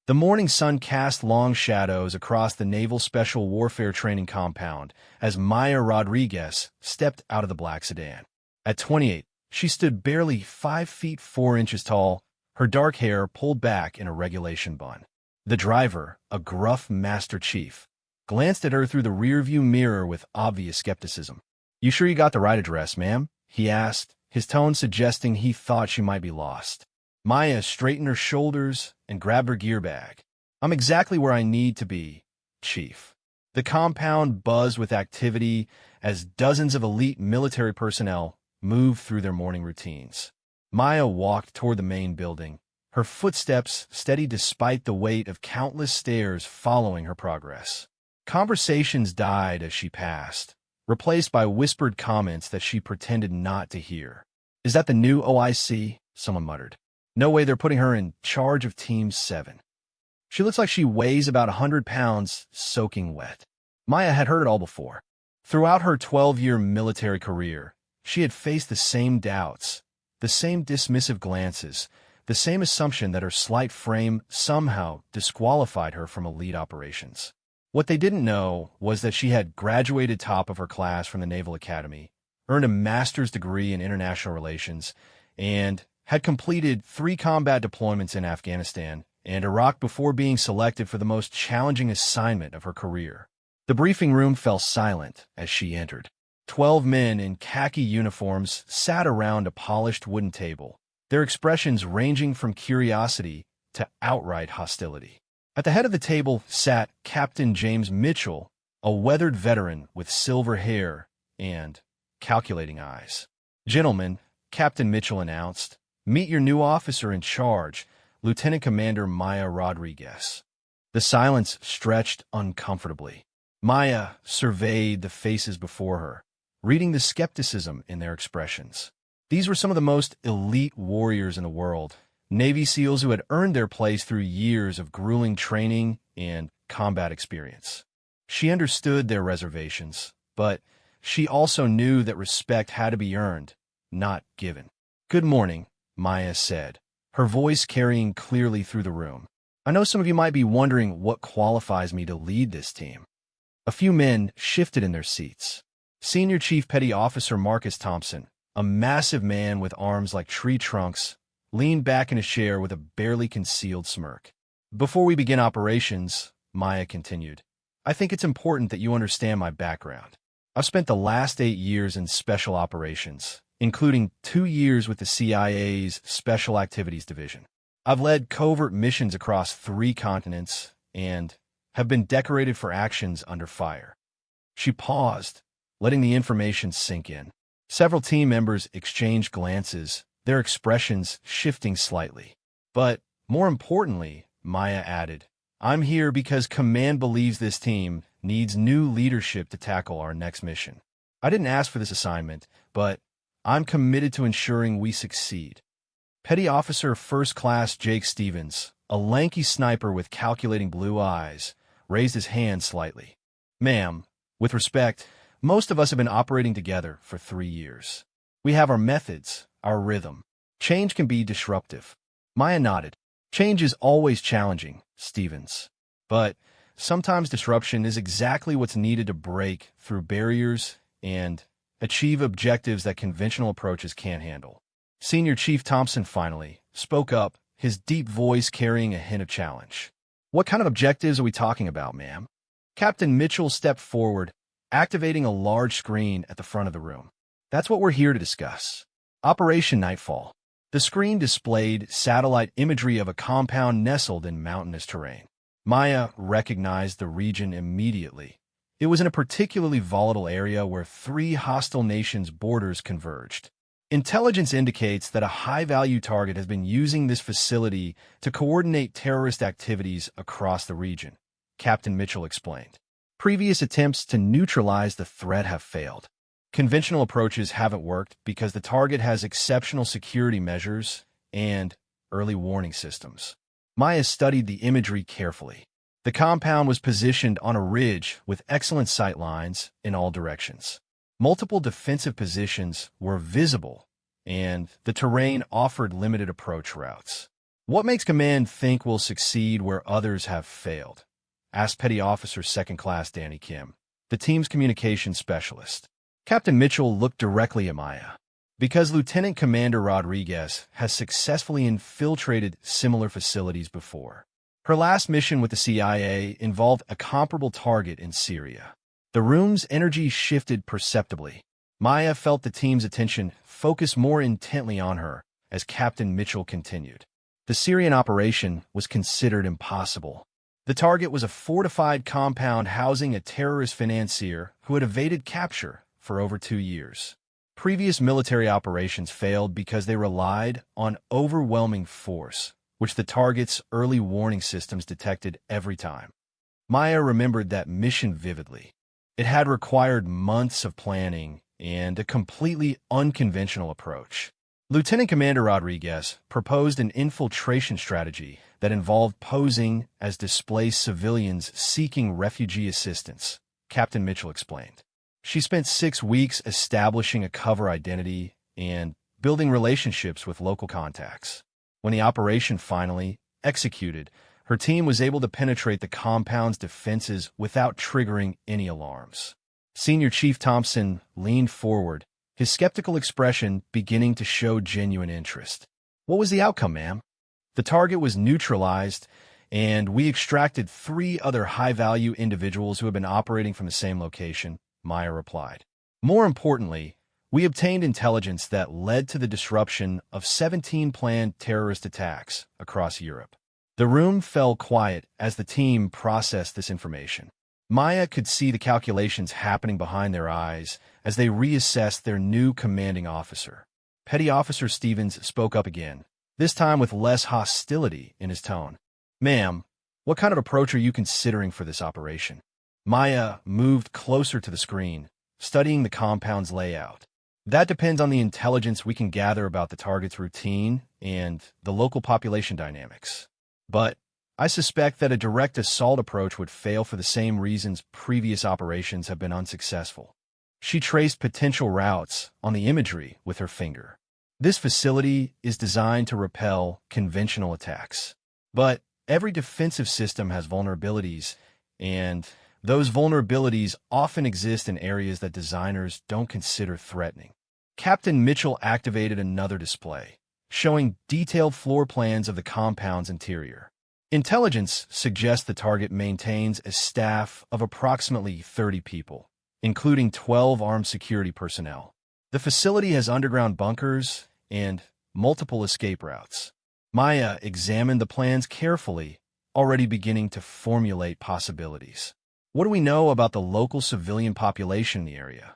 The morning sun cast long shadows across the Naval Special Warfare Training Compound as Maya Rodriguez stepped out of the black sedan. At 28, she stood barely 5 feet 4 inches tall, her dark hair pulled back in a regulation bun. The driver, a gruff Master Chief, glanced at her through the rearview mirror with obvious skepticism. "You sure you got the right address, ma'am?" he asked, his tone suggesting he thought she might be lost. Maya straightened her shoulders and grabbed her gear bag. "I'm exactly where I need to be, Chief." The compound buzzed with activity as dozens of elite military personnel moved through their morning routines. Maya walked toward the main building, her footsteps steady despite the weight of countless stairs following her progress. Conversations died as she passed, replaced by whispered comments that she pretended not to hear. "Is that the new OIC?" someone muttered. "No way they're putting her in charge of Team 7. She looks like she weighs about 100 pounds, soaking wet." Maya had heard it all before. Throughout her 12-year military career, she had faced the same doubts, the same dismissive glances, the same assumption that her slight frame somehow disqualified her from elite operations. What they didn't know was that she had graduated top of her class from the Naval Academy, earned a master's degree in international relations, and had completed 3 combat deployments in Afghanistan and Iraq before being selected for the most challenging assignment of her career. The briefing room fell silent as she entered. 12 men in khaki uniforms sat around a polished wooden table, their expressions ranging from curiosity to outright hostility. At the head of the table sat Captain James Mitchell, a weathered veteran with silver hair and calculating eyes. "Gentlemen," Captain Mitchell announced, "meet your new officer in charge, Lieutenant Commander Maya Rodriguez." The silence stretched uncomfortably. Maya surveyed the faces before her, reading the skepticism in their expressions. These were some of the most elite warriors in the world, Navy SEALs who had earned their place through years of grueling training and combat experience. She understood their reservations, but she also knew that respect had to be earned, not given. "Good morning," Maya said, her voice carrying clearly through the room. "I know some of you might be wondering what qualifies me to lead this team." A few men shifted in their seats. Senior Chief Petty Officer Marcus Thompson, a massive man with arms like tree trunks, leaned back in his chair with a barely concealed smirk. "Before we begin operations," Maya continued, "I think it's important that you understand my background. I've spent the last 8 years in special operations, including 2 years with the CIA's Special Activities Division. I've led covert missions across 3 continents and have been decorated for actions under fire." She paused, letting the information sink in. Several team members exchanged glances, their expressions shifting slightly. "But more importantly," Maya added, "I'm here because Command believes this team needs new leadership to tackle our next mission. I didn't ask for this assignment, but I'm committed to ensuring we succeed." Petty Officer First Class Jake Stevens, a lanky sniper with calculating blue eyes, raised his hand slightly. "Ma'am, with respect, most of us have been operating together for 3 years. We have our methods, our rhythm. Change can be disruptive." Maya nodded. "Change is always challenging, Stevens. But sometimes disruption is exactly what's needed to break through barriers and achieve objectives that conventional approaches can't handle." Senior Chief Thompson finally spoke up, his deep voice carrying a hint of challenge. "What kind of objectives are we talking about, ma'am?" Captain Mitchell stepped forward, activating a large screen at the front of the room. "That's what we're here to discuss. Operation Nightfall." The screen displayed satellite imagery of a compound nestled in mountainous terrain. Maya recognized the region immediately. It was in a particularly volatile area where 3 hostile nations' borders converged. "Intelligence indicates that a high-value target has been using this facility to coordinate terrorist activities across the region," Captain Mitchell explained. "Previous attempts to neutralize the threat have failed. Conventional approaches haven't worked because the target has exceptional security measures and early warning systems." Maya studied the imagery carefully. The compound was positioned on a ridge with excellent sight lines in all directions. Multiple defensive positions were visible, and the terrain offered limited approach routes. What makes command think we'll succeed where others have failed? Asked Petty Officer Second Class Danny Kim, the team's communications specialist. Captain Mitchell looked directly at Maya. Because Lieutenant Commander Rodriguez has successfully infiltrated similar facilities before. Her last mission with the CIA involved a comparable target in Syria. The room's energy shifted perceptibly. Maya felt the team's attention focus more intently on her as Captain Mitchell continued. The Syrian operation was considered impossible. The target was a fortified compound housing a terrorist financier who had evaded capture for over 2 years. Previous military operations failed because they relied on overwhelming force, which the target's early warning systems detected every time. Maya remembered that mission vividly. It had required months of planning and a completely unconventional approach. Lieutenant Commander Rodriguez proposed an infiltration strategy that involved posing as displaced civilians seeking refugee assistance, Captain Mitchell explained. She spent 6 weeks establishing a cover identity and building relationships with local contacts. When the operation finally executed, her team was able to penetrate the compound's defenses without triggering any alarms. Senior Chief Thompson leaned forward, his skeptical expression beginning to show genuine interest. What was the outcome, ma'am? The target was neutralized, and we extracted 3 other high-value individuals who had been operating from the same location, Maya replied. More importantly, we obtained intelligence that led to the disruption of 17 planned terrorist attacks across Europe. The room fell quiet as the team processed this information. Maya could see the calculations happening behind their eyes as they reassessed their new commanding officer. Petty Officer Stevens spoke up again, this time with less hostility in his tone. Ma'am, what kind of approach are you considering for this operation? Maya moved closer to the screen, studying the compound's layout. That depends on the intelligence we can gather about the target's routine and the local population dynamics. But I suspect that a direct assault approach would fail for the same reasons previous operations have been unsuccessful. She traced potential routes on the imagery with her finger. This facility is designed to repel conventional attacks. But every defensive system has vulnerabilities, and those vulnerabilities often exist in areas that designers don't consider threatening. Captain Mitchell activated another display, showing detailed floor plans of the compound's interior. Intelligence suggests the target maintains a staff of approximately 30 people, including 12 armed security personnel. The facility has underground bunkers and multiple escape routes. Maya examined the plans carefully, already beginning to formulate possibilities. What do we know about the local civilian population in the area?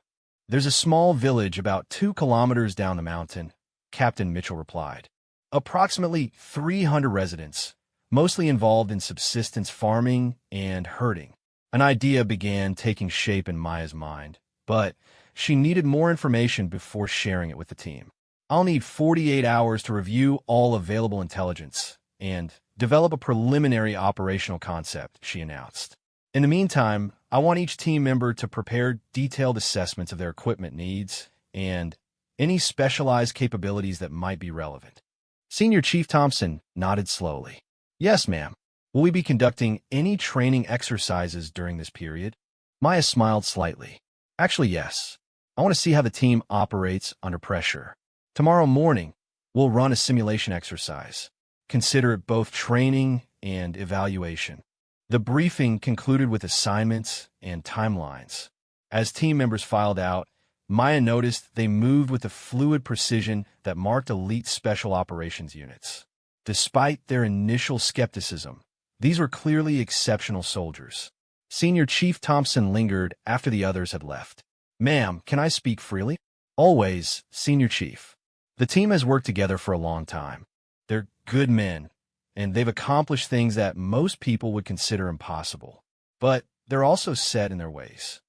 There's a small village about 2 kilometers down the mountain, Captain Mitchell replied. Approximately 300 residents, mostly involved in subsistence farming and herding. An idea began taking shape in Maya's mind, but she needed more information before sharing it with the team. I'll need 48 hours to review all available intelligence and develop a preliminary operational concept, she announced. In the meantime, I want each team member to prepare detailed assessments of their equipment needs and any specialized capabilities that might be relevant. Senior Chief Thompson nodded slowly. Yes, ma'am. Will we be conducting any training exercises during this period? Maya smiled slightly. Actually, yes. I want to see how the team operates under pressure. Tomorrow morning, we'll run a simulation exercise. Consider it both training and evaluation. The briefing concluded with assignments and timelines. As team members filed out, Maya noticed they moved with the fluid precision that marked elite special operations units. Despite their initial skepticism, these were clearly exceptional soldiers. Senior Chief Thompson lingered after the others had left. Ma'am, can I speak freely? Always, Senior Chief. The team has worked together for a long time. They're good men, and they've accomplished things that most people would consider impossible. But they're also set in their ways.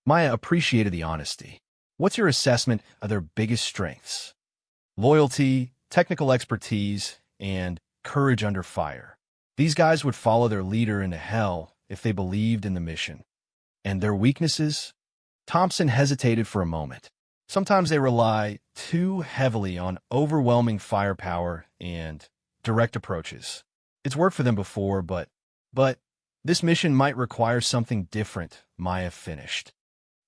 Maya appreciated the honesty. What's your assessment of their biggest strengths? Loyalty, technical expertise, and courage under fire. These guys would follow their leader into hell if they believed in the mission. And their weaknesses? Thompson hesitated for a moment. Sometimes they rely too heavily on overwhelming firepower and direct approaches. It's worked for them before, but this mission might require something different, Maya finished.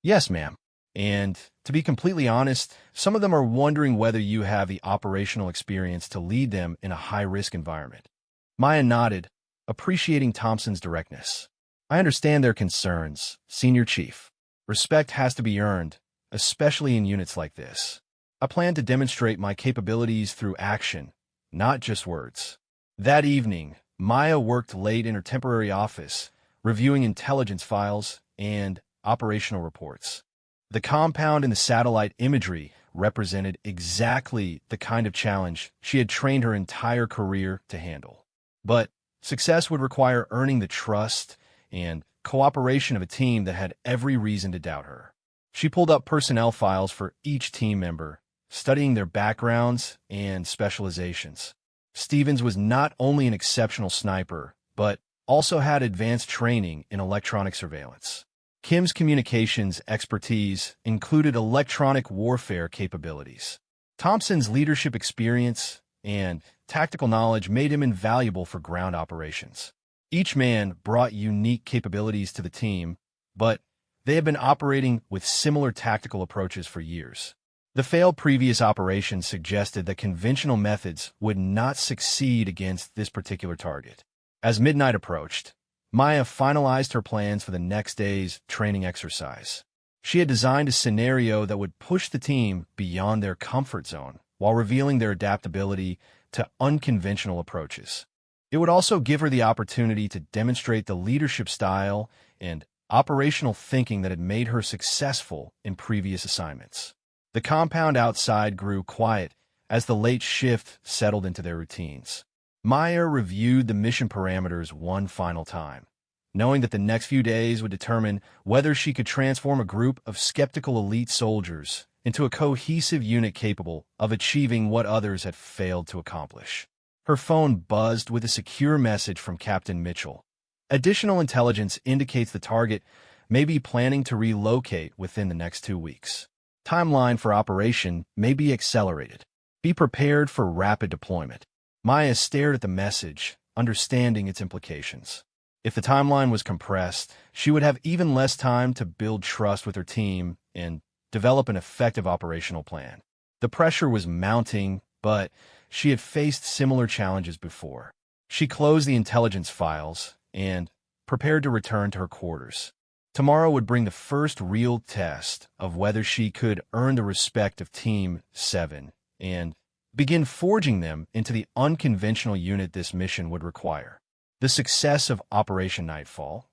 Yes, ma'am. And to be completely honest, some of them are wondering whether you have the operational experience to lead them in a high-risk environment. Maya nodded, appreciating Thompson's directness. I understand their concerns, Senior Chief. Respect has to be earned, especially in units like this. I plan to demonstrate my capabilities through action, not just words. That evening, Maya worked late in her temporary office, reviewing intelligence files and operational reports. The compound and the satellite imagery represented exactly the kind of challenge she had trained her entire career to handle. But success would require earning the trust and cooperation of a team that had every reason to doubt her. She pulled up personnel files for each team member, studying their backgrounds and specializations. Stevens was not only an exceptional sniper, but also had advanced training in electronic surveillance. Kim's communications expertise included electronic warfare capabilities. Thompson's leadership experience and tactical knowledge made him invaluable for ground operations. Each man brought unique capabilities to the team, but they had been operating with similar tactical approaches for years. The failed previous operations suggested that conventional methods would not succeed against this particular target. As midnight approached, Maya finalized her plans for the next day's training exercise. She had designed a scenario that would push the team beyond their comfort zone while revealing their adaptability to unconventional approaches. It would also give her the opportunity to demonstrate the leadership style and operational thinking that had made her successful in previous assignments. The compound outside grew quiet as the late shift settled into their routines. Maya reviewed the mission parameters one final time, knowing that the next few days would determine whether she could transform a group of skeptical elite soldiers into a cohesive unit capable of achieving what others had failed to accomplish. Her phone buzzed with a secure message from Captain Mitchell. Additional intelligence indicates the target may be planning to relocate within the next 2 weeks. Timeline for operation may be accelerated. Be prepared for rapid deployment. Maya stared at the message, understanding its implications. If the timeline was compressed, she would have even less time to build trust with her team and develop an effective operational plan. The pressure was mounting, but she had faced similar challenges before. She closed the intelligence files and prepared to return to her quarters. Tomorrow would bring the first real test of whether she could earn the respect of Team 7 and begin forging them into the unconventional unit this mission would require. The success of Operation Nightfall,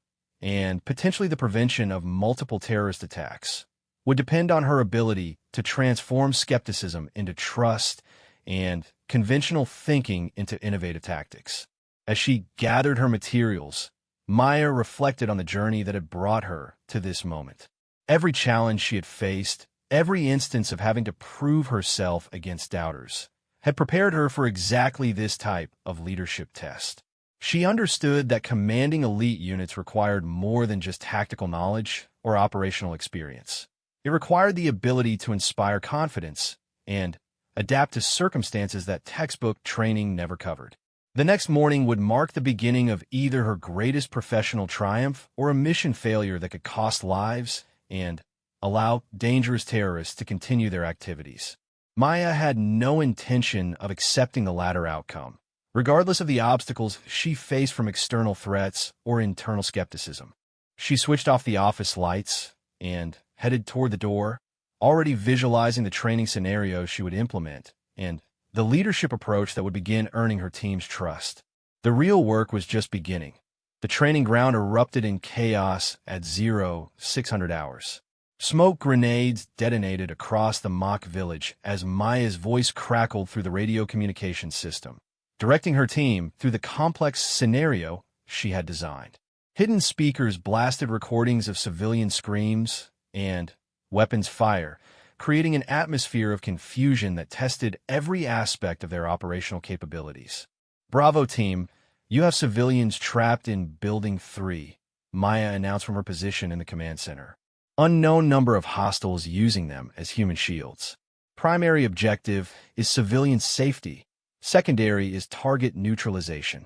and potentially the prevention of multiple terrorist attacks, would depend on her ability to transform skepticism into trust and conventional thinking into innovative tactics. As she gathered her materials, Maya reflected on the journey that had brought her to this moment. Every challenge she had faced, every instance of having to prove herself against doubters, had prepared her for exactly this type of leadership test. She understood that commanding elite units required more than just tactical knowledge or operational experience. It required the ability to inspire confidence and adapt to circumstances that textbook training never covered. The next morning would mark the beginning of either her greatest professional triumph or a mission failure that could cost lives and allow dangerous terrorists to continue their activities. Maya had no intention of accepting the latter outcome, regardless of the obstacles she faced from external threats or internal skepticism. She switched off the office lights and headed toward the door, already visualizing the training scenarios she would implement and the leadership approach that would begin earning her team's trust. The real work was just beginning. The training ground erupted in chaos at 0600 hours. Smoke grenades detonated across the mock village as Maya's voice crackled through the radio communications system, directing her team through the complex scenario she had designed. Hidden speakers blasted recordings of civilian screams and weapons fire, creating an atmosphere of confusion that tested every aspect of their operational capabilities. Bravo team, you have civilians trapped in Building 3, Maya announced from her position in the command center. Unknown number of hostiles using them as human shields. Primary objective is civilian safety. Secondary is target neutralization.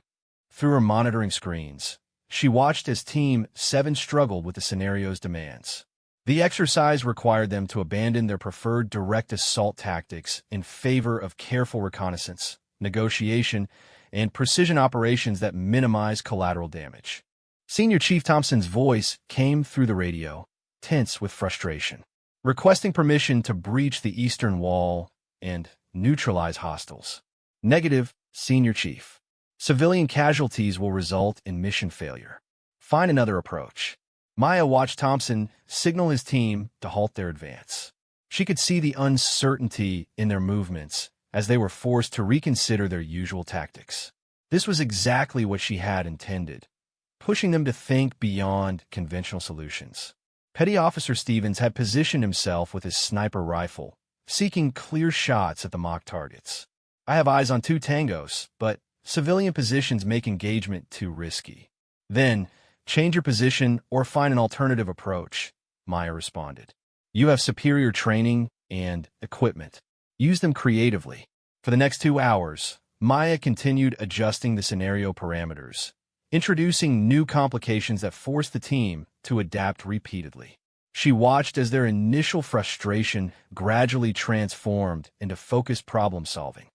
Through her monitoring screens, she watched as Team 7 struggled with the scenario's demands. The exercise required them to abandon their preferred direct assault tactics in favor of careful reconnaissance, negotiation, and precision operations that minimize collateral damage. Senior Chief Thompson's voice came through the radio, tense with frustration, requesting permission to breach the eastern wall and neutralize hostiles. Negative, Senior Chief. Civilian casualties will result in mission failure. Find another approach. Maya watched Thompson signal his team to halt their advance. She could see the uncertainty in their movements as they were forced to reconsider their usual tactics. This was exactly what she had intended, pushing them to think beyond conventional solutions. Petty Officer Stevens had positioned himself with his sniper rifle, seeking clear shots at the mock targets. I have eyes on 2 tangos, but civilian positions make engagement too risky. Then, change your position or find an alternative approach, Maya responded. You have superior training and equipment. Use them creatively. For the next 2 hours, Maya continued adjusting the scenario parameters, introducing new complications that forced the team to adapt repeatedly. She watched as their initial frustration gradually transformed into focused problem-solving.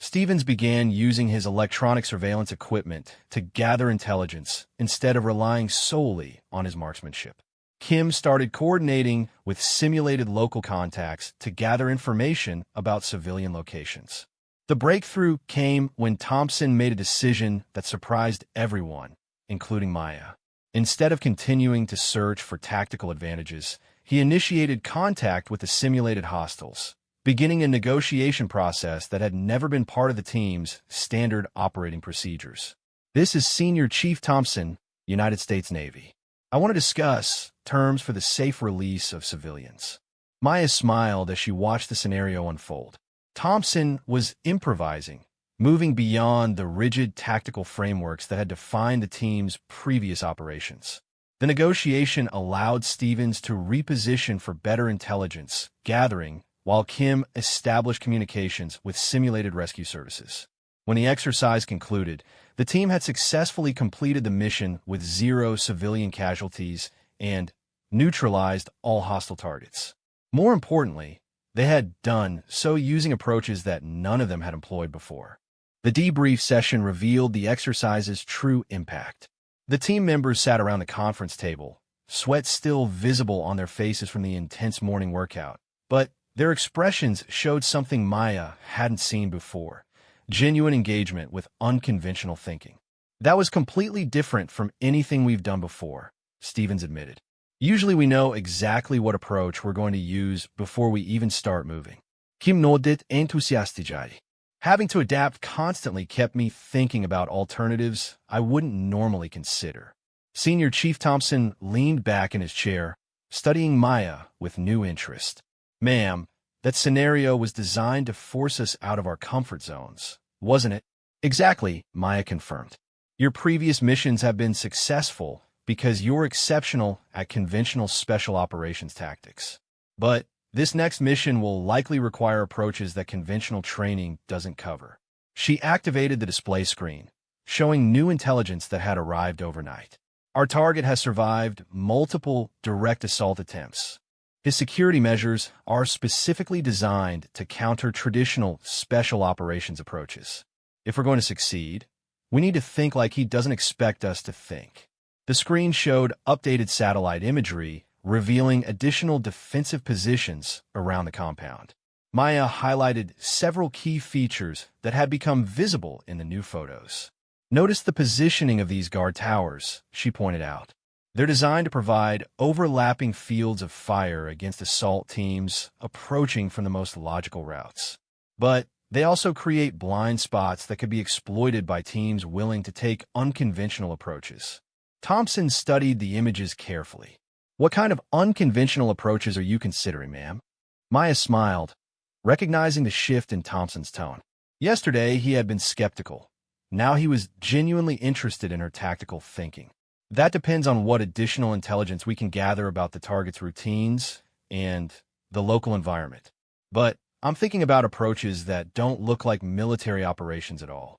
Stevens began using his electronic surveillance equipment to gather intelligence instead of relying solely on his marksmanship. Kim started coordinating with simulated local contacts to gather information about civilian locations. The breakthrough came when Thompson made a decision that surprised everyone, including Maya. Instead of continuing to search for tactical advantages, he initiated contact with the simulated hostiles, beginning a negotiation process that had never been part of the team's standard operating procedures. This is Senior Chief Thompson, United States Navy. I want to discuss terms for the safe release of civilians. Maya smiled as she watched the scenario unfold. Thompson was improvising, moving beyond the rigid tactical frameworks that had defined the team's previous operations. The negotiation allowed Stevens to reposition for better intelligence gathering while Kim established communications with simulated rescue services. When the exercise concluded, the team had successfully completed the mission with 0 civilian casualties and neutralized all hostile targets. More importantly, they had done so using approaches that none of them had employed before. The debrief session revealed the exercise's true impact. The team members sat around the conference table, sweat still visible on their faces from the intense morning workout, but their expressions showed something Maya hadn't seen before: genuine engagement with unconventional thinking. That was completely different from anything we've done before, Stevens admitted. Usually we know exactly what approach we're going to use before we even start moving. Kim nodded enthusiastically. Having to adapt constantly kept me thinking about alternatives I wouldn't normally consider. Senior Chief Thompson leaned back in his chair, studying Maya with new interest. Ma'am, that scenario was designed to force us out of our comfort zones, wasn't it? Exactly, Maya confirmed. Your previous missions have been successful because you're exceptional at conventional special operations tactics. But this next mission will likely require approaches that conventional training doesn't cover. She activated the display screen, showing new intelligence that had arrived overnight. Our target has survived multiple direct assault attempts. His security measures are specifically designed to counter traditional special operations approaches. If we're going to succeed, we need to think like he doesn't expect us to think. The screen showed updated satellite imagery, revealing additional defensive positions around the compound. Maya highlighted several key features that had become visible in the new photos. Notice the positioning of these guard towers, she pointed out. They're designed to provide overlapping fields of fire against assault teams approaching from the most logical routes. But they also create blind spots that could be exploited by teams willing to take unconventional approaches. Thompson studied the images carefully. What kind of unconventional approaches are you considering, ma'am? Maya smiled, recognizing the shift in Thompson's tone. Yesterday, he had been skeptical. Now he was genuinely interested in her tactical thinking. That depends on what additional intelligence we can gather about the target's routines and the local environment. But I'm thinking about approaches that don't look like military operations at all.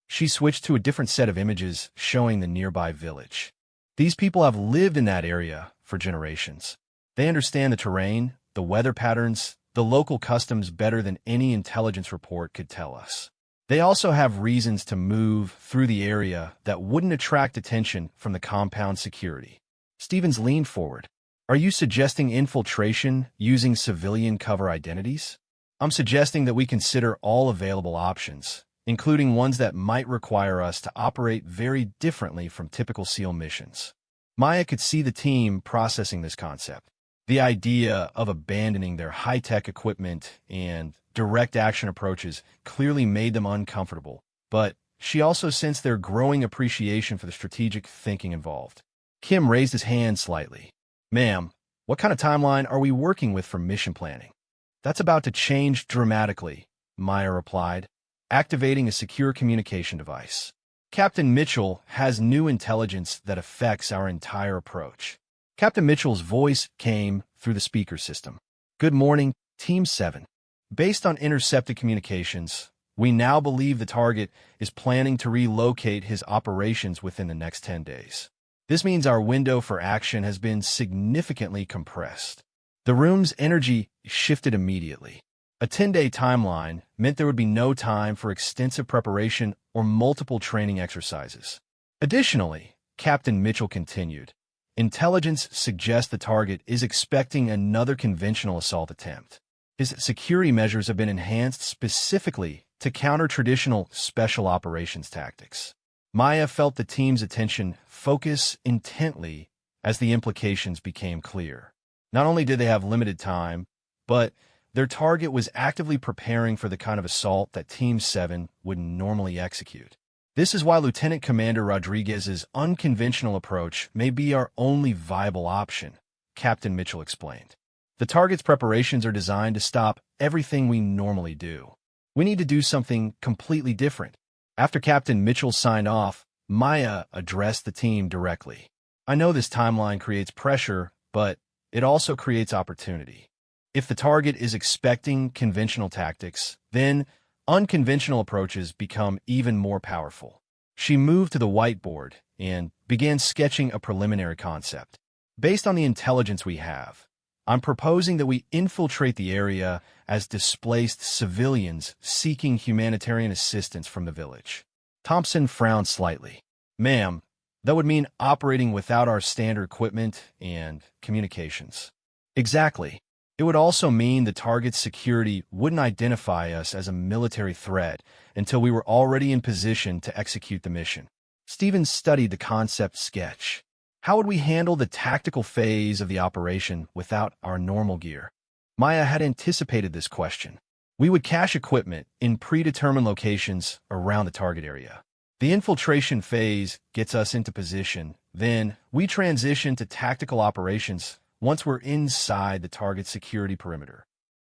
She switched to a different set of images showing the nearby village. These people have lived in that area for generations. They understand the terrain, the weather patterns, the local customs better than any intelligence report could tell us. They also have reasons to move through the area that wouldn't attract attention from the compound security. Stevens leaned forward. Are you suggesting infiltration using civilian cover identities? I'm suggesting that we consider all available options, including ones that might require us to operate very differently from typical SEAL missions. Maya could see the team processing this concept. The idea of abandoning their high-tech equipment and direct action approaches clearly made them uncomfortable, but she also sensed their growing appreciation for the strategic thinking involved. Kim raised his hand slightly. Ma'am, what kind of timeline are we working with for mission planning? That's about to change dramatically, Maya replied, activating a secure communication device. Captain Mitchell has new intelligence that affects our entire approach. Captain Mitchell's voice came through the speaker system. Good morning, Team 7. Based on intercepted communications, we now believe the target is planning to relocate his operations within the next 10 days. This means our window for action has been significantly compressed. The room's energy shifted immediately. A 10-day timeline meant there would be no time for extensive preparation or multiple training exercises. Additionally, Captain Mitchell continued, intelligence suggests the target is expecting another conventional assault attempt. His security measures have been enhanced specifically to counter traditional special operations tactics. Maya felt the team's attention focus intently as the implications became clear. Not only did they have limited time, but their target was actively preparing for the kind of assault that Team 7 would normally execute. This is why Lieutenant Commander Rodriguez's unconventional approach may be our only viable option, Captain Mitchell explained. The target's preparations are designed to stop everything we normally do. We need to do something completely different. After Captain Mitchell signed off, Maya addressed the team directly. I know this timeline creates pressure, but it also creates opportunity. If the target is expecting conventional tactics, then unconventional approaches become even more powerful. She moved to the whiteboard and began sketching a preliminary concept. Based on the intelligence we have, I'm proposing that we infiltrate the area as displaced civilians seeking humanitarian assistance from the village. Thompson frowned slightly. Ma'am, that would mean operating without our standard equipment and communications. Exactly. It would also mean the target's security wouldn't identify us as a military threat until we were already in position to execute the mission. Stevens studied the concept sketch. How would we handle the tactical phase of the operation without our normal gear? Maya had anticipated this question. We would cache equipment in predetermined locations around the target area. The infiltration phase gets us into position. Then we transition to tactical operations once we're inside the target's security perimeter.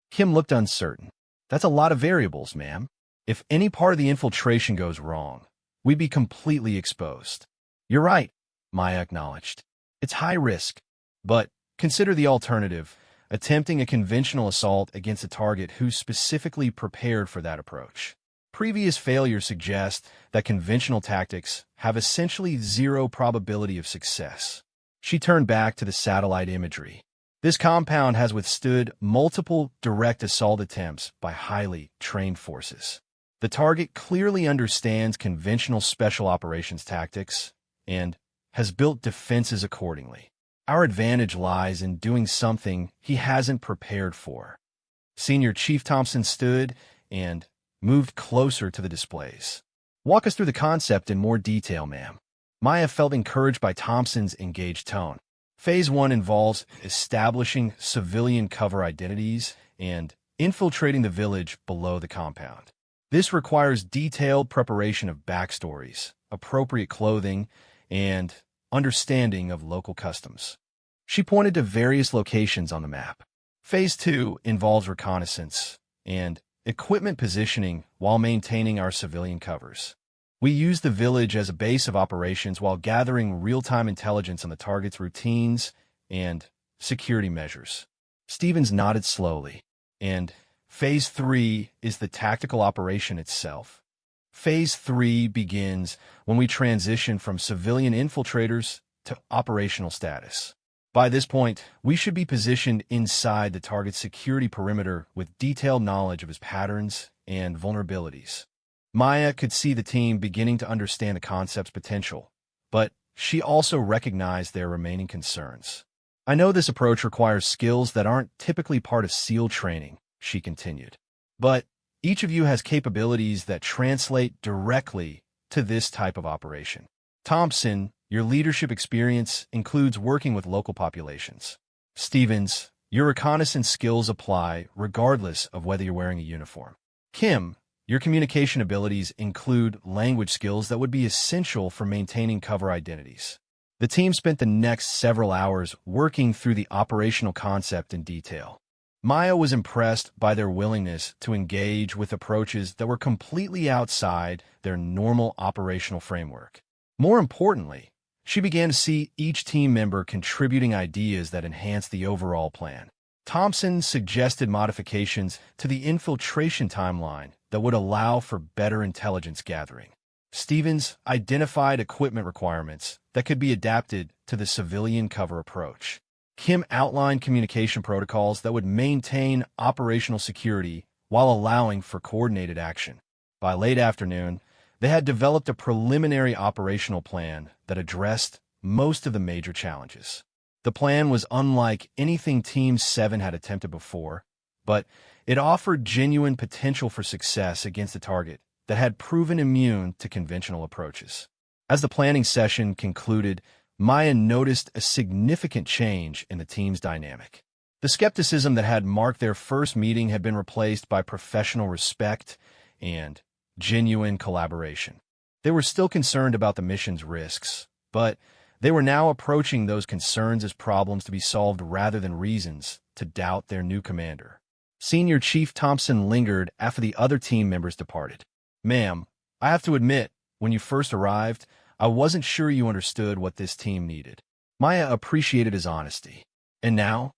Kim looked uncertain. That's a lot of variables, ma'am. If any part of the infiltration goes wrong, we'd be completely exposed. You're right, Maya acknowledged. It's high risk, but consider the alternative, attempting a conventional assault against a target who's specifically prepared for that approach. Previous failures suggest that conventional tactics have essentially zero probability of success. She turned back to the satellite imagery. This compound has withstood multiple direct assault attempts by highly trained forces. The target clearly understands conventional special operations tactics and has built defenses accordingly. Our advantage lies in doing something he hasn't prepared for. Senior Chief Thompson stood and moved closer to the displays. Walk us through the concept in more detail, ma'am. Maya felt encouraged by Thompson's engaged tone. Phase 1 involves establishing civilian cover identities and infiltrating the village below the compound. This requires detailed preparation of backstories, appropriate clothing, and understanding of local customs. She pointed to various locations on the map. Phase 2 involves reconnaissance and equipment positioning while maintaining our civilian covers. We use the village as a base of operations while gathering real-time intelligence on the target's routines and security measures. Stevens nodded slowly, and Phase 3 is the tactical operation itself. Phase 3 begins when we transition from civilian infiltrators to operational status. By this point, we should be positioned inside the target's security perimeter with detailed knowledge of his patterns and vulnerabilities. Maya could see the team beginning to understand the concept's potential, but she also recognized their remaining concerns. I know this approach requires skills that aren't typically part of SEAL training, she continued. But each of you has capabilities that translate directly to this type of operation. Thompson, your leadership experience includes working with local populations. Stevens, your reconnaissance skills apply regardless of whether you're wearing a uniform. Kim, your communication abilities include language skills that would be essential for maintaining cover identities. The team spent the next several hours working through the operational concept in detail. Maya was impressed by their willingness to engage with approaches that were completely outside their normal operational framework. More importantly, she began to see each team member contributing ideas that enhanced the overall plan. Thompson suggested modifications to the infiltration timeline that would allow for better intelligence gathering. Stevens identified equipment requirements that could be adapted to the civilian cover approach. Kim outlined communication protocols that would maintain operational security while allowing for coordinated action. By late afternoon, they had developed a preliminary operational plan that addressed most of the major challenges. The plan was unlike anything Team 7 had attempted before, but it offered genuine potential for success against a target that had proven immune to conventional approaches. As the planning session concluded, Maya noticed a significant change in the team's dynamic. The skepticism that had marked their first meeting had been replaced by professional respect and genuine collaboration. They were still concerned about the mission's risks, but they were now approaching those concerns as problems to be solved rather than reasons to doubt their new commander. Senior Chief Thompson lingered after the other team members departed. "Ma'am, I have to admit, when you first arrived, I wasn't sure you understood what this team needed." Maya appreciated his honesty. "And now,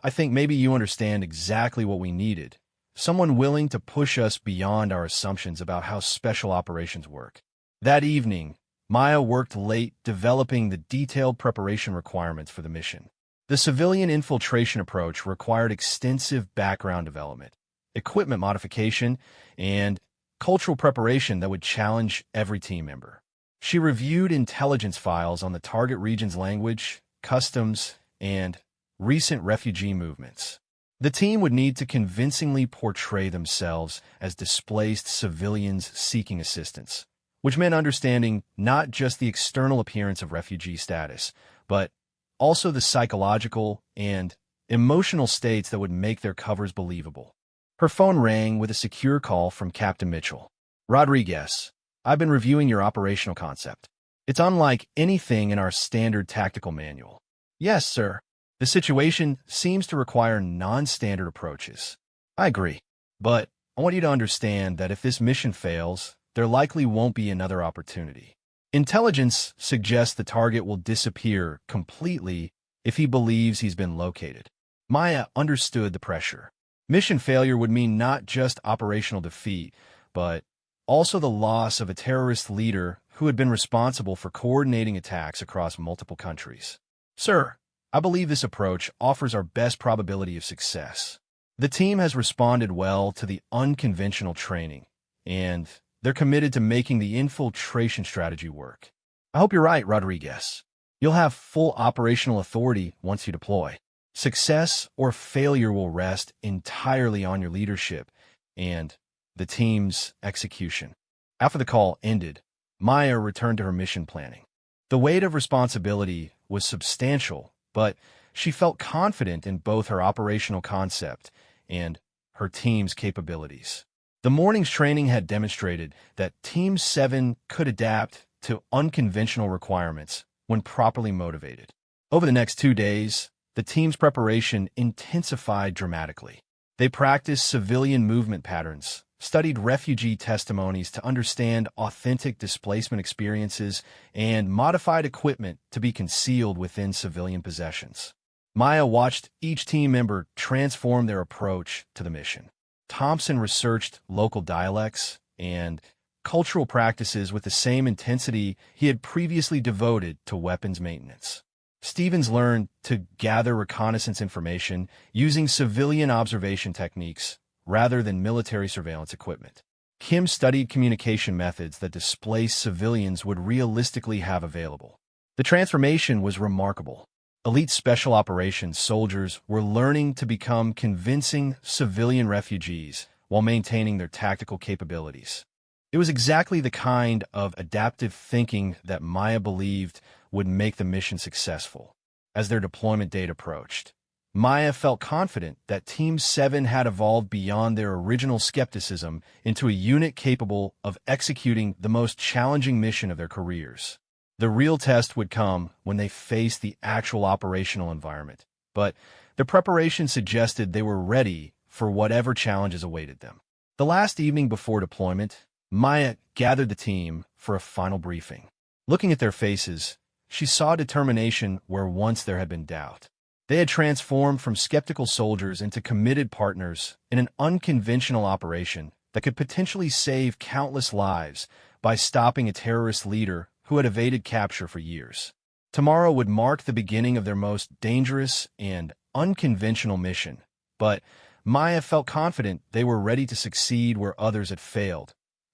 I think maybe you understand exactly what we needed. Someone willing to push us beyond our assumptions about how special operations work." That evening, Maya worked late developing the detailed preparation requirements for the mission. The civilian infiltration approach required extensive background development, equipment modification, and cultural preparation that would challenge every team member. She reviewed intelligence files on the target region's language, customs, and recent refugee movements. The team would need to convincingly portray themselves as displaced civilians seeking assistance, which meant understanding not just the external appearance of refugee status, but also the psychological and emotional states that would make their covers believable. Her phone rang with a secure call from Captain Mitchell. "Rodriguez, I've been reviewing your operational concept. It's unlike anything in our standard tactical manual." "Yes, sir. The situation seems to require non-standard approaches." "I agree. But I want you to understand that if this mission fails, there likely won't be another opportunity. Intelligence suggests the target will disappear completely if he believes he's been located." Maya understood the pressure. Mission failure would mean not just operational defeat, but also the loss of a terrorist leader who had been responsible for coordinating attacks across multiple countries. "Sir, I believe this approach offers our best probability of success. The team has responded well to the unconventional training, and they're committed to making the infiltration strategy work." "I hope you're right, Rodriguez. You'll have full operational authority once you deploy. Success or failure will rest entirely on your leadership and the team's execution." After the call ended, Maya returned to her mission planning. The weight of responsibility was substantial, but she felt confident in both her operational concept and her team's capabilities. The morning's training had demonstrated that Team 7 could adapt to unconventional requirements when properly motivated. Over the next 2 days, the team's preparation intensified dramatically. They practiced civilian movement patterns, studied refugee testimonies to understand authentic displacement experiences, and modified equipment to be concealed within civilian possessions. Maya watched each team member transform their approach to the mission. Thompson researched local dialects and cultural practices with the same intensity he had previously devoted to weapons maintenance. Stevens learned to gather reconnaissance information using civilian observation techniques rather than military surveillance equipment. Kim studied communication methods that displaced civilians would realistically have available. The transformation was remarkable. Elite special operations soldiers were learning to become convincing civilian refugees while maintaining their tactical capabilities. It was exactly the kind of adaptive thinking that Maya believed would make the mission successful. As their deployment date approached, Maya felt confident that Team 7 had evolved beyond their original skepticism into a unit capable of executing the most challenging mission of their careers. The real test would come when they faced the actual operational environment, but their preparation suggested they were ready for whatever challenges awaited them. The last evening before deployment, Maya gathered the team for a final briefing. Looking at their faces, she saw determination where once there had been doubt. They had transformed from skeptical soldiers into committed partners in an unconventional operation that could potentially save countless lives by stopping a terrorist leader who had evaded capture for years. Tomorrow would mark the beginning of their most dangerous and unconventional mission, but Maya felt confident they were ready to succeed where others had failed.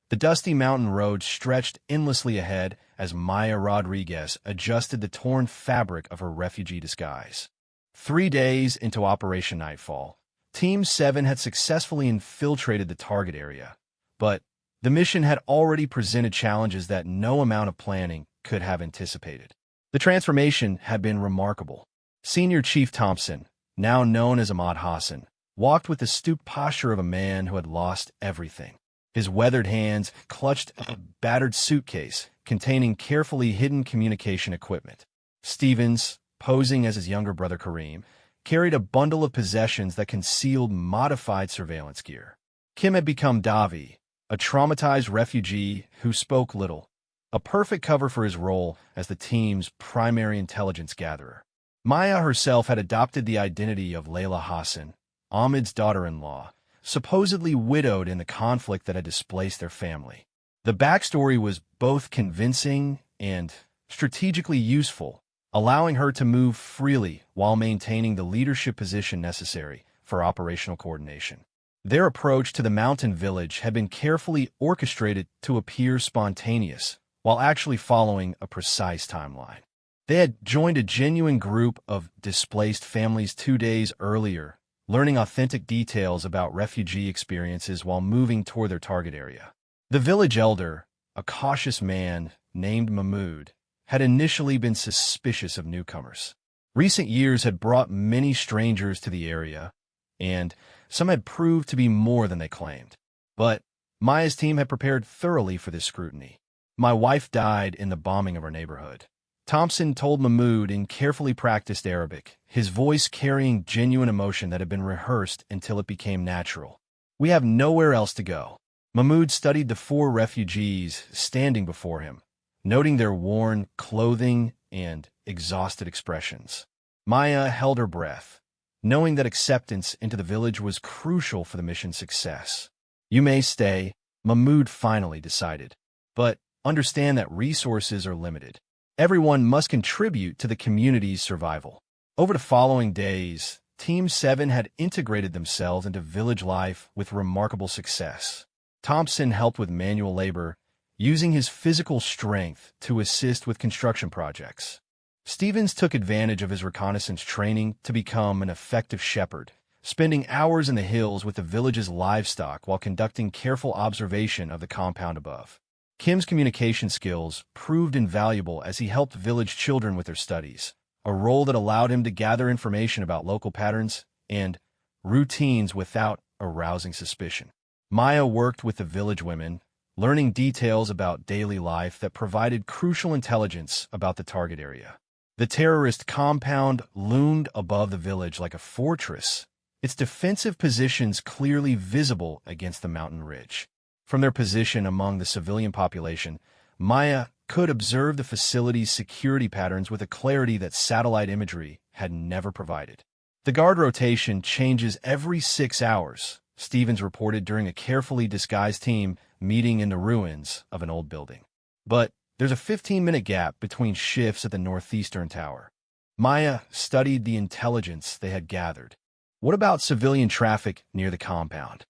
The dusty mountain road stretched endlessly ahead as Maya Rodriguez adjusted the torn fabric of her refugee disguise. 3 days into Operation Nightfall, Team 7 had successfully infiltrated the target area, but the mission had already presented challenges that no amount of planning could have anticipated. The transformation had been remarkable. Senior Chief Thompson, now known as Ahmad Hassan, walked with the stooped posture of a man who had lost everything. His weathered hands clutched a battered suitcase containing carefully hidden communication equipment. Stevens, posing as his younger brother Kareem, carried a bundle of possessions that concealed modified surveillance gear. Kim had become Davi, a traumatized refugee who spoke little, a perfect cover for his role as the team's primary intelligence gatherer. Maya herself had adopted the identity of Layla Hassan, Ahmed's daughter-in-law, supposedly widowed in the conflict that had displaced their family. The backstory was both convincing and strategically useful, allowing her to move freely while maintaining the leadership position necessary for operational coordination. Their approach to the mountain village had been carefully orchestrated to appear spontaneous, while actually following a precise timeline. They had joined a genuine group of displaced families 2 days earlier, learning authentic details about refugee experiences while moving toward their target area. The village elder, a cautious man named Mahmoud, had initially been suspicious of newcomers. Recent years had brought many strangers to the area, and some had proved to be more than they claimed. But Maya's team had prepared thoroughly for this scrutiny. "My wife died in the bombing of our neighborhood," Thompson told Mahmoud in carefully practiced Arabic, his voice carrying genuine emotion that had been rehearsed until it became natural. "We have nowhere else to go." Mahmoud studied the 4 refugees standing before him, noting their worn clothing and exhausted expressions. Maya held her breath, knowing that acceptance into the village was crucial for the mission's success. "You may stay," Mahmoud finally decided, "but understand that resources are limited. Everyone must contribute to the community's survival." Over the following days, Team 7 had integrated themselves into village life with remarkable success. Thompson helped with manual labor, using his physical strength to assist with construction projects. Stevens took advantage of his reconnaissance training to become an effective shepherd, spending hours in the hills with the village's livestock while conducting careful observation of the compound above. Kim's communication skills proved invaluable as he helped village children with their studies, a role that allowed him to gather information about local patterns and routines without arousing suspicion. Maya worked with the village women, learning details about daily life that provided crucial intelligence about the target area. The terrorist compound loomed above the village like a fortress, its defensive positions clearly visible against the mountain ridge. From their position among the civilian population, Maya could observe the facility's security patterns with a clarity that satellite imagery had never provided. The guard rotation changes every 6 hours, Stevens reported during a carefully disguised team meeting in the ruins of an old building. But there's a 15-minute gap between shifts at the northeastern tower. Maya studied the intelligence they had gathered. What about civilian traffic near the compound?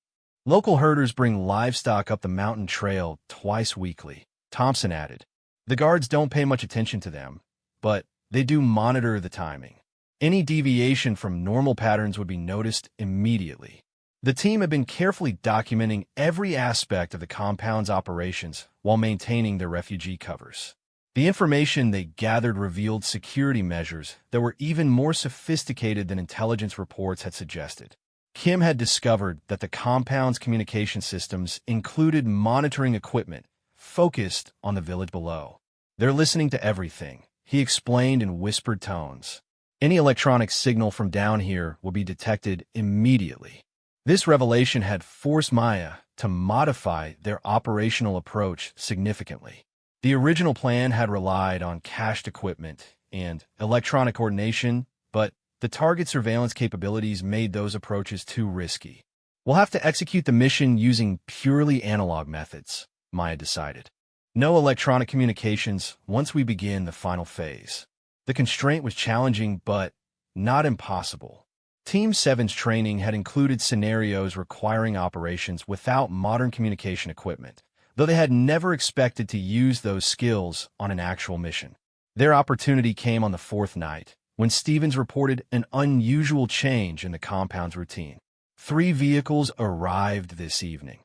Local herders bring livestock up the mountain trail twice weekly, Thompson added. The guards don't pay much attention to them, but they do monitor the timing. Any deviation from normal patterns would be noticed immediately. The team had been carefully documenting every aspect of the compound's operations while maintaining their refugee covers. The information they gathered revealed security measures that were even more sophisticated than intelligence reports had suggested. Kim had discovered that the compound's communication systems included monitoring equipment focused on the village below. They're listening to everything, he explained in whispered tones. Any electronic signal from down here will be detected immediately. This revelation had forced Maya to modify their operational approach significantly. The original plan had relied on cached equipment and electronic coordination, but the target surveillance capabilities made those approaches too risky. We'll have to execute the mission using purely analog methods, Maya decided. No electronic communications once we begin the final phase. The constraint was challenging, but not impossible. Team 7's training had included scenarios requiring operations without modern communication equipment, though they had never expected to use those skills on an actual mission. Their opportunity came on the fourth night, when Stevens reported an unusual change in the compound's routine. 3 vehicles arrived this evening,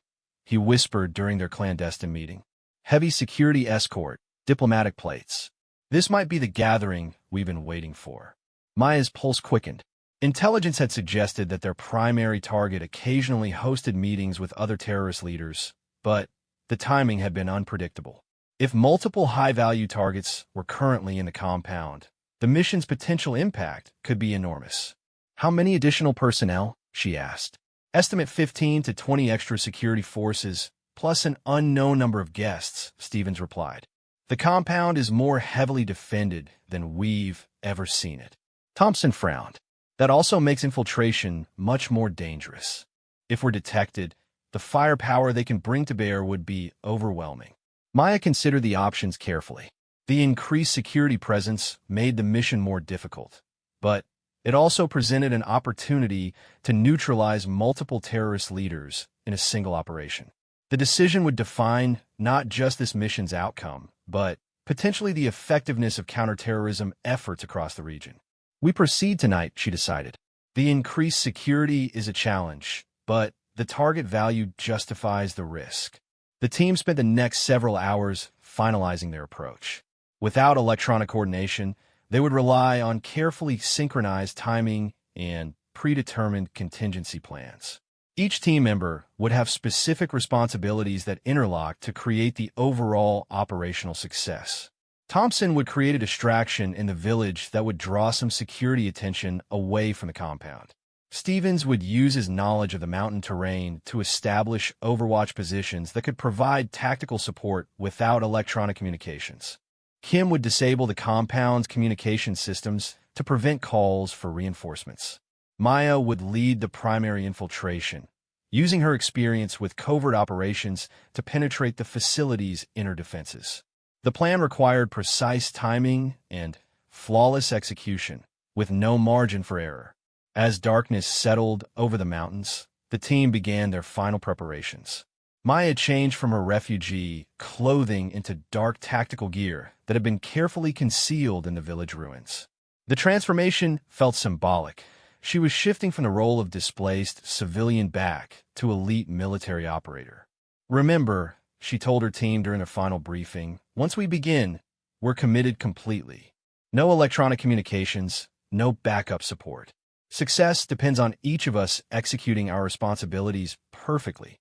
he whispered during their clandestine meeting. Heavy security escort, diplomatic plates. This might be the gathering we've been waiting for. Maya's pulse quickened. Intelligence had suggested that their primary target occasionally hosted meetings with other terrorist leaders, but the timing had been unpredictable. If multiple high-value targets were currently in the compound, the mission's potential impact could be enormous. How many additional personnel? She asked. Estimate 15 to 20 extra security forces, plus an unknown number of guests, Stevens replied. The compound is more heavily defended than we've ever seen it. Thompson frowned. That also makes infiltration much more dangerous. If we're detected, the firepower they can bring to bear would be overwhelming. Maya considered the options carefully. The increased security presence made the mission more difficult, but it also presented an opportunity to neutralize multiple terrorist leaders in a single operation. The decision would define not just this mission's outcome, but potentially the effectiveness of counterterrorism efforts across the region. We proceed tonight, she decided. The increased security is a challenge, but the target value justifies the risk. The team spent the next several hours finalizing their approach. Without electronic coordination, they would rely on carefully synchronized timing and predetermined contingency plans. Each team member would have specific responsibilities that interlock to create the overall operational success. Thompson would create a distraction in the village that would draw some security attention away from the compound. Stevens would use his knowledge of the mountain terrain to establish overwatch positions that could provide tactical support without electronic communications. Kim would disable the compound's communication systems to prevent calls for reinforcements. Maya would lead the primary infiltration, using her experience with covert operations to penetrate the facility's inner defenses. The plan required precise timing and flawless execution, with no margin for error. As darkness settled over the mountains, the team began their final preparations. Maya changed from her refugee clothing into dark tactical gear that had been carefully concealed in the village ruins. The transformation felt symbolic. She was shifting from the role of displaced civilian back to elite military operator. Remember, she told her team during a final briefing, once we begin, we're committed completely. No electronic communications, no backup support. Success depends on each of us executing our responsibilities perfectly.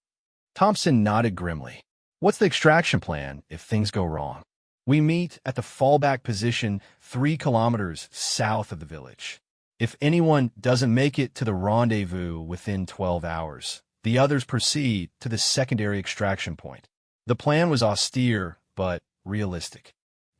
Thompson nodded grimly. What's the extraction plan if things go wrong? We meet at the fallback position 3 kilometers south of the village. If anyone doesn't make it to the rendezvous within 12 hours, the others proceed to the secondary extraction point. The plan was austere, but realistic.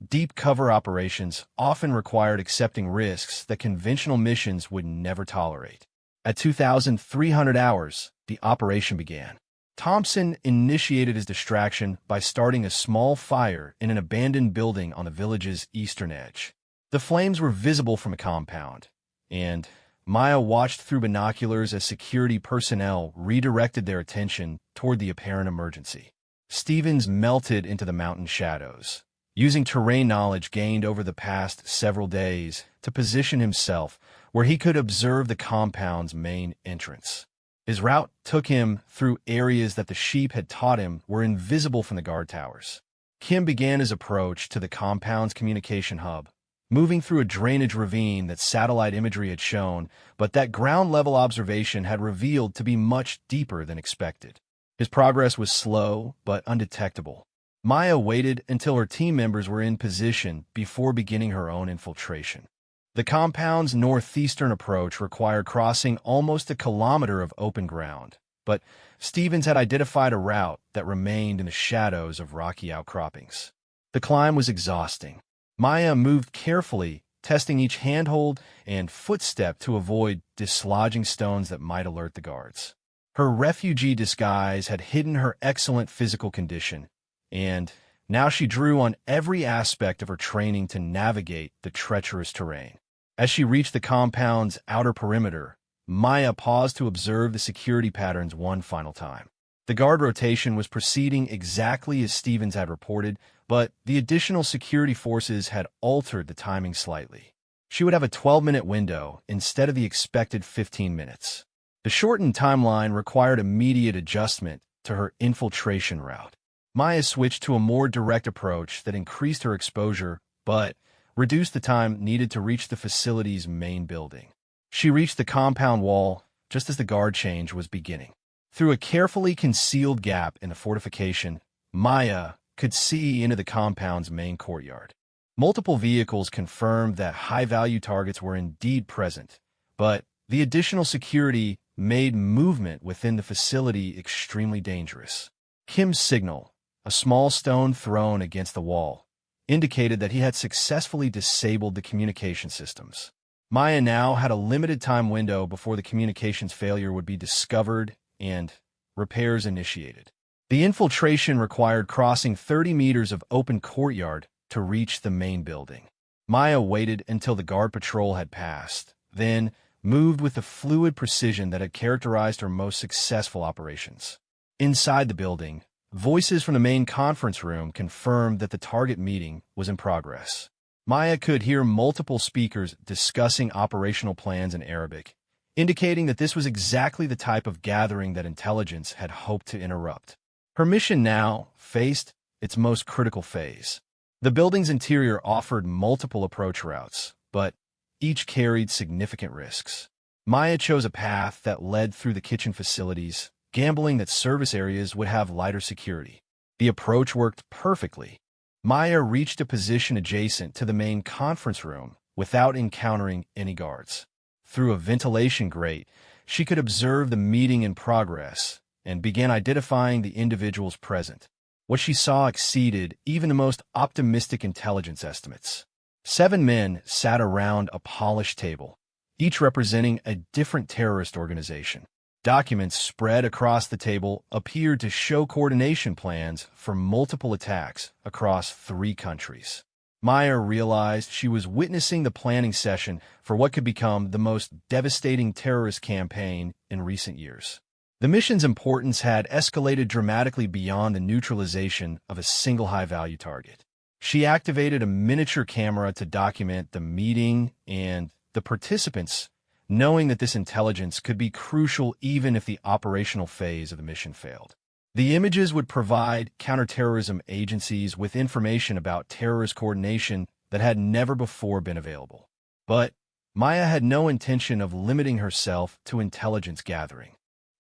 Deep cover operations often required accepting risks that conventional missions would never tolerate. At 2,300 hours, the operation began. Thompson initiated his distraction by starting a small fire in an abandoned building on the village's eastern edge. The flames were visible from a compound, and Maya watched through binoculars as security personnel redirected their attention toward the apparent emergency. Stevens melted into the mountain shadows, using terrain knowledge gained over the past several days to position himself where he could observe the compound's main entrance. His route took him through areas that the sheep had taught him were invisible from the guard towers. Kim began his approach to the compound's communication hub, moving through a drainage ravine that satellite imagery had shown, but that ground-level observation had revealed to be much deeper than expected. His progress was slow but undetectable. Maya waited until her team members were in position before beginning her own infiltration. The compound's northeastern approach required crossing almost 1 kilometer of open ground, but Stevens had identified a route that remained in the shadows of rocky outcroppings. The climb was exhausting. Maya moved carefully, testing each handhold and footstep to avoid dislodging stones that might alert the guards. Her refugee disguise had hidden her excellent physical condition, and now she drew on every aspect of her training to navigate the treacherous terrain. As she reached the compound's outer perimeter, Maya paused to observe the security patterns one final time. The guard rotation was proceeding exactly as Stevens had reported, but the additional security forces had altered the timing slightly. She would have a 12-minute window instead of the expected 15 minutes. The shortened timeline required immediate adjustment to her infiltration route. Maya switched to a more direct approach that increased her exposure, but reduced the time needed to reach the facility's main building. She reached the compound wall just as the guard change was beginning. Through a carefully concealed gap in the fortification, Maya could see into the compound's main courtyard. Multiple vehicles confirmed that high-value targets were indeed present, but the additional security made movement within the facility extremely dangerous. Kim's signal, a small stone thrown against the wall, indicated that he had successfully disabled the communication systems. Maya now had a limited time window before the communications failure would be discovered and repairs initiated. The infiltration required crossing 30 meters of open courtyard to reach the main building. Maya waited until the guard patrol had passed, then moved with the fluid precision that had characterized her most successful operations. Inside the building, voices from the main conference room confirmed that the target meeting was in progress. Maya could hear multiple speakers discussing operational plans in Arabic, indicating that this was exactly the type of gathering that intelligence had hoped to interrupt. Her mission now faced its most critical phase. The building's interior offered multiple approach routes, but each carried significant risks. Maya chose a path that led through the kitchen facilities, gambling that service areas would have lighter security. The approach worked perfectly. Maya reached a position adjacent to the main conference room without encountering any guards. Through a ventilation grate, she could observe the meeting in progress and began identifying the individuals present. What she saw exceeded even the most optimistic intelligence estimates. 7 men sat around a polished table, each representing a different terrorist organization. Documents spread across the table appeared to show coordination plans for multiple attacks across 3 countries. Maya realized she was witnessing the planning session for what could become the most devastating terrorist campaign in recent years. The mission's importance had escalated dramatically beyond the neutralization of a single high-value target. She activated a miniature camera to document the meeting and the participants, knowing that this intelligence could be crucial even if the operational phase of the mission failed. The images would provide counterterrorism agencies with information about terrorist coordination that had never before been available. But Maya had no intention of limiting herself to intelligence gathering.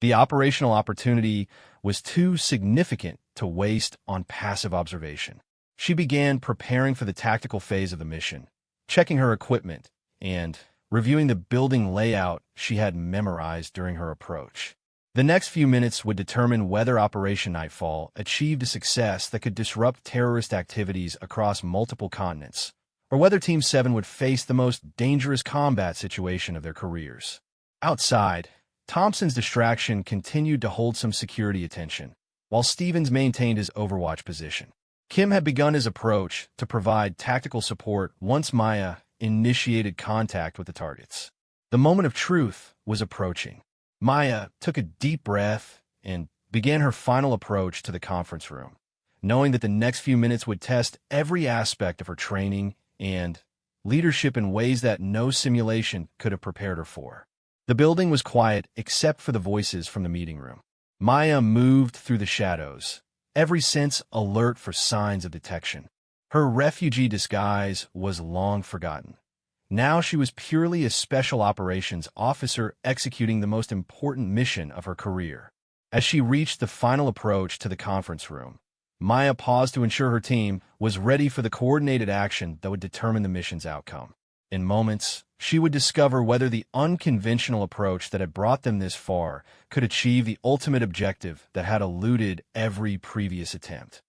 The operational opportunity was too significant to waste on passive observation. She began preparing for the tactical phase of the mission, checking her equipment and reviewing the building layout she had memorized during her approach. The next few minutes would determine whether Operation Nightfall achieved a success that could disrupt terrorist activities across multiple continents, or whether Team 7 would face the most dangerous combat situation of their careers. Outside, Thompson's distraction continued to hold some security attention, while Stevens maintained his overwatch position. Kim had begun his approach to provide tactical support once Maya initiated contact with the targets. The moment of truth was approaching. Maya took a deep breath and began her final approach to the conference room, knowing that the next few minutes would test every aspect of her training and leadership in ways that no simulation could have prepared her for. The building was quiet except for the voices from the meeting room. Maya moved through the shadows, every sense alert for signs of detection. Her refugee disguise was long forgotten. Now she was purely a special operations officer executing the most important mission of her career. As she reached the final approach to the conference room, Maya paused to ensure her team was ready for the coordinated action that would determine the mission's outcome. In moments, she would discover whether the unconventional approach that had brought them this far could achieve the ultimate objective that had eluded every previous attempt.